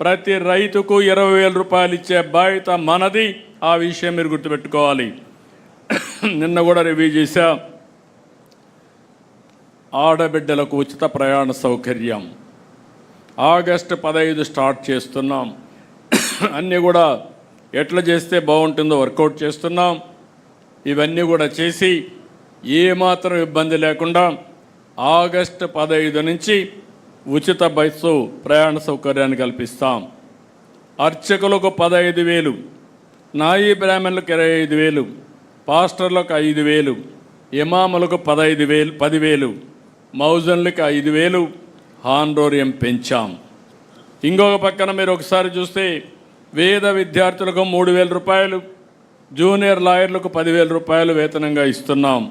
ప్రతి రైతుకు 20,000 రూపాయలు ఇచ్చే బాధ్యత మనది. ఆ విషయం మీరు గుర్తుపెట్టుకోవాలి. నిన్న కూడా రివ్యూ చేశా. ఆడబిడ్డలకు ఉచిత ప్రయాణ సౌకర్యం ఆగస్టు 15 స్టార్ట్ చేస్తున్నాం. అన్నీ కూడా ఎట్లా చేస్తే బాగుంటుందో వర్కౌట్ చేస్తున్నాం. ఇవన్నీ కూడా చేసి ఏమాత్రం ఇబ్బంది లేకుండా ఆగస్టు 15 నుంచి ఉచిత బస్సు ప్రయాణ సౌకర్యాన్ని కల్పిస్తాం. అర్చకులకు 15,000, నాయీ బ్రాహ్మణులకు 25,000, పాస్టర్లకు 5,000, ఇమాములకు 10,000, మౌజన్లకు 5,000 హానరోరియం పెంచాం. ఇంకొక పక్కన మీరు ఒకసారి చూస్తే వేద విద్యార్థులకు 3,000 రూపాయలు, జూనియర్ లాయర్లకు 10,000 రూపాయలు వేతనంగా ఇస్తున్నాం.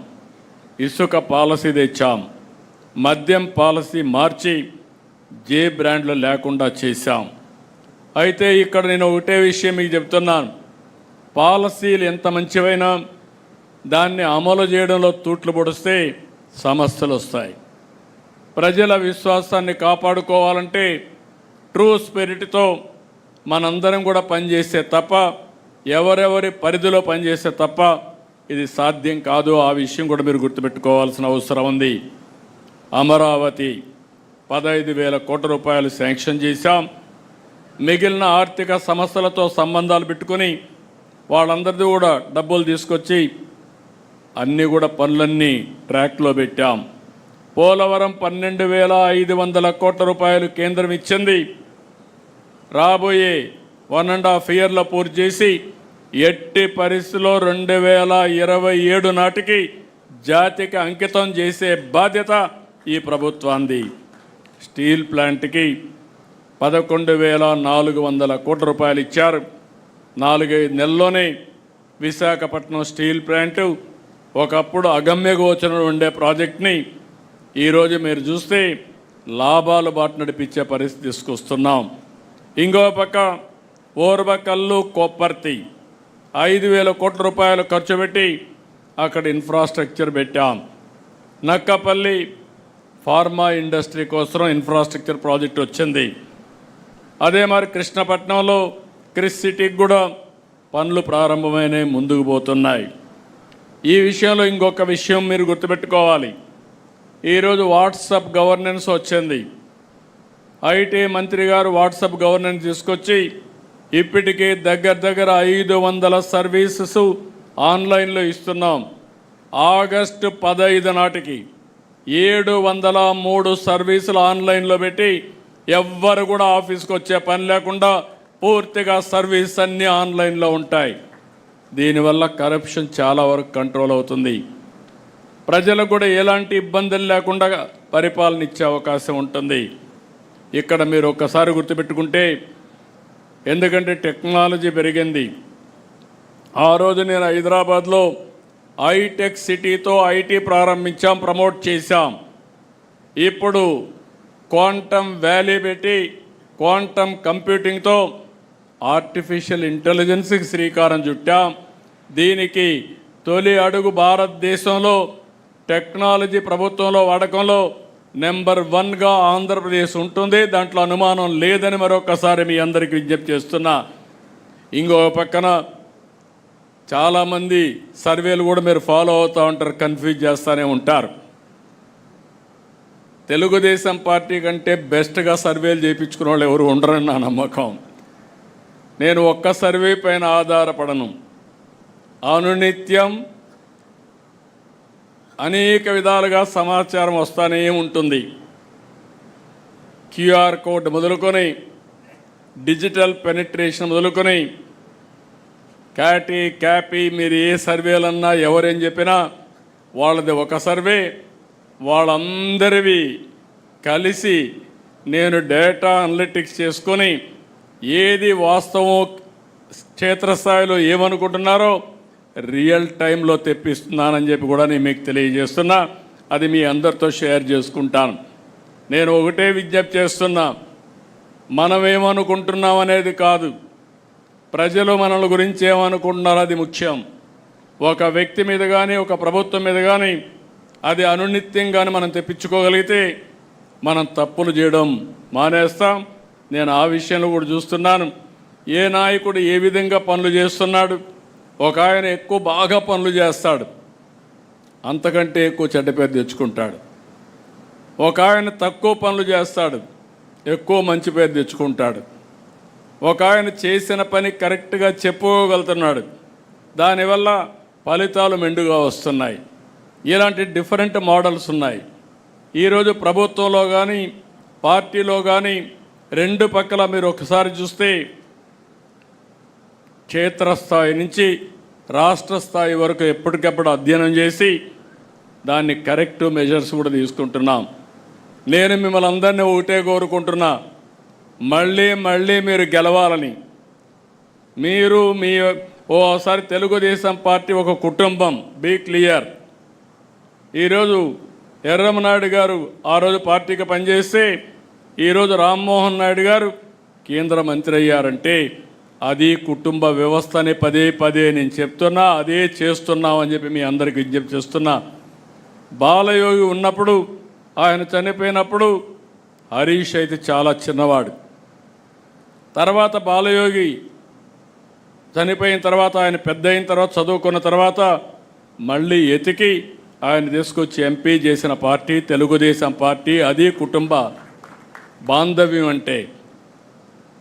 ఇసుక పాలసీ తెచ్చాం. మద్యం పాలసీ మార్చి జే బ్రాండ్లు లేకుండా చేశాం. అయితే ఇక్కడ నేను ఒకటే విషయం మీకు చెప్తున్నాను. పాలసీలు ఎంత మంచివైనా దాన్ని అమలు చేయడంలో తూట్లు పొడిస్తే సమస్యలు వస్తాయి. ప్రజల విశ్వాసాన్ని కాపాడుకోవాలంటే ట్రూ స్పిరిట్తో మనందరం కూడా పనిచేస్తే తప్ప, ఎవరెవరి పరిధిలో పనిచేస్తే తప్ప ఇది సాధ్యం కాదు. ఆ విషయం కూడా మీరు గుర్తుపెట్టుకోవాల్సిన అవసరం ఉంది. అమరావతి 15,000 కోట్ల రూపాయలు శాంక్షన్ చేశాం. మిగిలిన ఆర్థిక సమస్యలతో సంబంధాలు పెట్టుకొని వాళ్ళందరిది కూడా డబ్బులు తీసుకొచ్చి అన్నీ కూడా పనులన్నీ ట్రాక్లో పెట్టాం. పోలవరం 12,500 కోట్ల రూపాయలు కేంద్రం ఇచ్చింది. రాబోయే 1.5 ఇయర్లో పూర్తి చేసి ఎట్టి పరిస్థితిలో 2027 నాటికి జాతికి అంకితం చేసే బాధ్యత ఈ ప్రభుత్వాన్ని. స్టీల్ ప్లాంట్కి 11,400 కోట్ల రూపాయలు ఇచ్చారు. 4-5 నెలల్లోనే విశాఖపట్నం స్టీల్ ప్లాంటు ఒకప్పుడు అగమ్యగోచరంలో ఉండే ప్రాజెక్ట్ని ఈరోజు మీరు చూస్తే లాభాలు బాట నడిపించే పరిస్థితి తీసుకొస్తున్నాం. ఇంకో పక్క ఓర్వకల్లు కొప్పర్తి 5,000 కోట్ల రూపాయలు ఖర్చు పెట్టి అక్కడ ఇన్ఫ్రాస్ట్రక్చర్ పెట్టాం. నక్కపల్లి ఫార్మా ఇండస్ట్రీ కోసం ఇన్ఫ్రాస్ట్రక్చర్ ప్రాజెక్ట్ వచ్చింది. అదే మరి కృష్ణపట్నంలో క్రిస్ సిటీకి కూడా పనులు ప్రారంభమైనవి, ముందుకు పోతున్నాయి. ఈ విషయంలో ఇంకొక విషయం మీరు గుర్తుపెట్టుకోవాలి. ఈరోజు వాట్సాప్ గవర్నెన్స్ వచ్చింది. ఐటీ మంత్రి గారు వాట్సాప్ గవర్నెన్స్ తీసుకొచ్చి ఇప్పటికే దగ్గర 500 సర్వీసెస్ ఆన్లైన్లో ఇస్తున్నాం. ఆగస్టు 15 నాటికి 703 సర్వీసులు ఆన్లైన్లో పెట్టి ఎవ్వరు కూడా ఆఫీస్కి వచ్చే పని లేకుండా పూర్తిగా సర్వీస్ అన్నీ ఆన్లైన్లో ఉంటాయి. దీనివల్ల కరప్షన్ చాలా వరకు కంట్రోల్ అవుతుంది. ప్రజలకు కూడా ఎలాంటి ఇబ్బందులు లేకుండా పరిపాలన ఇచ్చే అవకాశం ఉంటుంది. ఇక్కడ మీరు ఒక్కసారి గుర్తుపెట్టుకుంటే, ఎందుకంటే టెక్నాలజీ పెరిగింది. ఆ రోజు నేను హైదరాబాద్లో హైటెక్ సిటీతో ఐటీ ప్రారంభించాం, ప్రమోట్ చేశాం. ఇప్పుడు క్వాంటమ్ వ్యాలీ పెట్టి క్వాంటమ్ కంప్యూటింగ్తో ఆర్టిఫిషియల్ ఇంటెలిజెన్స్కి శ్రీకారం చుట్టాం. దీనికి తొలి అడుగు భారతదేశంలో టెక్నాలజీ ప్రభుత్వంలో వాడకంలో నెంబర్ 1గా ఆంధ్రప్రదేశ్ ఉంటుంది. దాంట్లో అనుమానం లేదని మరొకసారి మీ అందరికీ విజ్ఞప్తి చేస్తున్నా. ఇంకో పక్కన చాలామంది సర్వేలు కూడా మీరు ఫాలో అవుతూ ఉంటారు, కన్ఫ్యూజ్ చేస్తూనే ఉంటారు. తెలుగుదేశం పార్టీ కంటే బెస్ట్గా సర్వేలు చేయించుకునే వాళ్ళు ఎవరు ఉండరని నా నమ్మకం. నేను ఒక్క సర్వే పైన ఆధారపడను. అనునిత్యం అనేక విధాలుగా సమాచారం వస్తూనే ఉంటుంది. క్యూఆర్ కోడ్ మొదలుకొని, డిజిటల్ పెనిట్రేషన్ మొదలుకొని, క్యాపీ మీరు ఏ సర్వేలన్నా ఎవరేం చెప్పినా వాళ్ళది ఒక సర్వే. వాళ్ళందరివి కలిసి నేను డేటా అనలిటిక్స్ చేసుకొని ఏది వాస్తవం, క్షేత్రస్థాయిలో ఏమనుకుంటున్నారో రియల్ టైంలో తెప్పిస్తున్నానని చెప్పి కూడా నేను మీకు తెలియజేస్తున్నా. అది మీ అందరితో షేర్ చేసుకుంటాను. నేను ఒకటే విజ్ఞప్తి చేస్తున్నా, మనం ఏమనుకుంటున్నాం అనేది కాదు, ప్రజలు మనల గురించి ఏమనుకుంటున్నారో అది ముఖ్యం. ఒక వ్యక్తి మీద కానీ ఒక ప్రభుత్వం మీద కానీ అది అనునిత్యంగానే మనం తెప్పించుకోగలిగితే మనం తప్పులు చేయడం మానేస్తాం. నేను ఆ విషయంలో కూడా చూస్తున్నాను. ఏ నాయకుడు ఏ విధంగా పనులు చేస్తున్నాడు. ఒక ఆయన ఎక్కువ బాగా పనులు చేస్తాడు, అంతకంటే ఎక్కువ చెడ్డ పేరు తెచ్చుకుంటాడు. ఒక ఆయన తక్కువ పనులు చేస్తాడు, ఎక్కువ మంచి పేరు తెచ్చుకుంటాడు. ఒక ఆయన చేసిన పని కరెక్ట్గా చెప్పుకోగలుగుతున్నాడు, దానివల్ల ఫలితాలు మెండుగా వస్తున్నాయి. ఇలాంటి డిఫరెంట్ మోడల్స్ ఉన్నాయి. ఈరోజు ప్రభుత్వంలో కానీ పార్టీలో కానీ రెండు పక్కల మీరు ఒకసారి చూస్తే క్షేత్రస్థాయి నుంచి రాష్ట్ర స్థాయి వరకు ఎప్పటికప్పుడు అధ్యయనం చేసి దాన్ని కరెక్ట్ మెజర్స్ కూడా తీసుకుంటున్నాం. నేను మిమ్మల్ని అందరినీ ఒకటే కోరుకుంటున్నా, మళ్ళీ మళ్ళీ మీరు గెలవాలని. మీరు ఓసారి తెలుగుదేశం పార్టీ ఒక కుటుంబం, బీ క్లియర్. ఈరోజు ఎర్రమనాయుడు గారు ఆ రోజు పార్టీకి పనిచేస్తే ఈరోజు రామ్మోహన్ నాయుడు గారు కేంద్ర మంత్రి అయ్యారంటే అది కుటుంబ వ్యవస్థని పదే పదే నేను చెప్తున్నా, అదే చేస్తున్నామని చెప్పి మీ అందరికీ విజ్ఞప్తి చేస్తున్నా. బాలయోగి ఉన్నప్పుడు, ఆయన చనిపోయినప్పుడు హరీష్ అయితే చాలా చిన్నవాడు. తర్వాత బాలయోగి చనిపోయిన తర్వాత, ఆయన పెద్ద అయిన తర్వాత, చదువుకున్న తర్వాత మళ్ళీ ఎతికి ఆయన తీసుకొచ్చి ఎంపీ చేసిన పార్టీ తెలుగుదేశం పార్టీ. అది కుటుంబ బాంధవ్యం అంటే.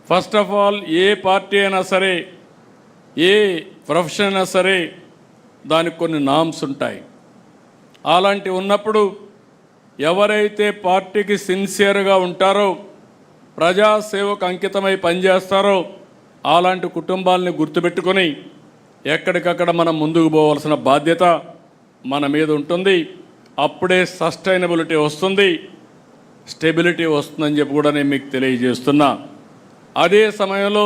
First of all A party అయినా సరే, ఏ ప్రొఫెషన్ అయినా సరే దానికి కొన్ని నామ్స్ ఉంటాయి. అలాంటివి ఉన్నప్పుడు ఎవరైతే పార్టీకి సిన్సియర్గా ఉంటారో, ప్రజాసేవకు అంకితమై పనిచేస్తారో అలాంటి కుటుంబాలని గుర్తుపెట్టుకొని ఎక్కడికక్కడ మనం ముందుకు పోవాల్సిన బాధ్యత మన మీద ఉంటుంది. అప్పుడే సస్టైనబిలిటీ వస్తుంది, స్టెబిలిటీ వస్తుందని చెప్పి కూడా నేను మీకు తెలియజేస్తున్నా. అదే సమయంలో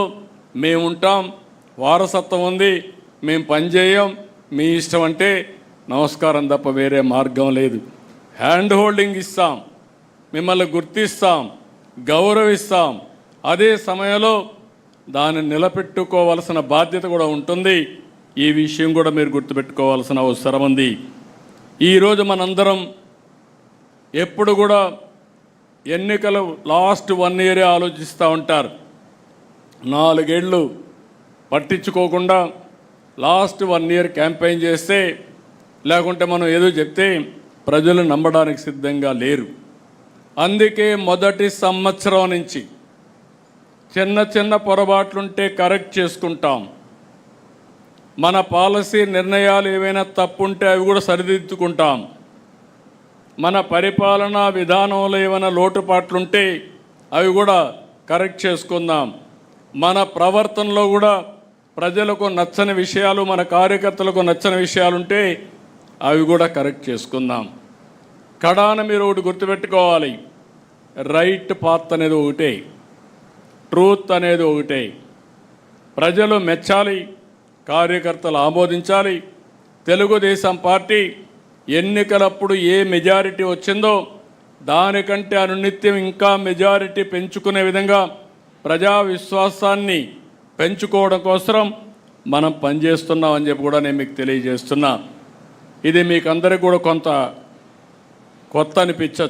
మేము ఉంటాం, వారసత్వం ఉంది, మేము పనిచేయం, మీ ఇష్టం అంటే నమస్కారం తప్ప వేరే మార్గం లేదు. హ్యాండ్ హోల్డింగ్ ఇస్తాం, మిమ్మల్ని గుర్తిస్తాం, గౌరవిస్తాం. అదే సమయంలో దాన్ని నిలబెట్టుకోవాల్సిన బాధ్యత కూడా ఉంటుంది. ఈ విషయం కూడా మీరు గుర్తుపెట్టుకోవాల్సిన అవసరం ఉంది. ఈరోజు మనందరం ఎప్పుడు కూడా ఎన్నికలు లాస్ట్ 1 ఇయరే ఆలోచిస్తూ ఉంటారు. 4 ఏళ్ళు పట్టించుకోకుండా లాస్ట్ 1 ఇయర్ క్యాంపెయిన్ చేస్తే, లేకుంటే మనం ఏదో చెప్తే ప్రజలు నమ్మడానికి సిద్ధంగా లేరు. అందుకే మొదటి సంవత్సరం నుంచి చిన్న చిన్న పొరపాట్లుంటే కరెక్ట్ చేసుకుంటాం. మన పాలసీ నిర్ణయాలు ఏవైనా తప్పుంటే అవి కూడా సరిదిద్దుకుంటాం. మన పరిపాలనా విధానంలో ఏమైనా లోటుపాట్లుంటే అవి కూడా కరెక్ట్ చేసుకుందాం. మన ప్రవర్తనలో కూడా ప్రజలకు నచ్చని విషయాలు, మన కార్యకర్తలకు నచ్చని విషయాలుంటే అవి కూడా కరెక్ట్ చేసుకుందాం. కడాన మీరు ఒకటి గుర్తుపెట్టుకోవాలి, రైట్ పాత్ అనేది ఒకటే, ట్రూత్ అనేది ఒకటే. ప్రజలు మెచ్చాలి, కార్యకర్తలు ఆమోదించాలి. తెలుగుదేశం పార్టీ ఎన్నికలప్పుడు ఏ మెజారిటీ వచ్చిందో దానికంటే అనునిత్యం ఇంకా మెజారిటీ పెంచుకునే విధంగా ప్రజా విశ్వాసాన్ని పెంచుకోవడం కోసం మనం పనిచేస్తున్నామని చెప్పి కూడా నేను మీకు తెలియజేస్తున్నా. ఇది మీకు అందరికీ కూడా కొంత కొత్త అనిపించచ్చు.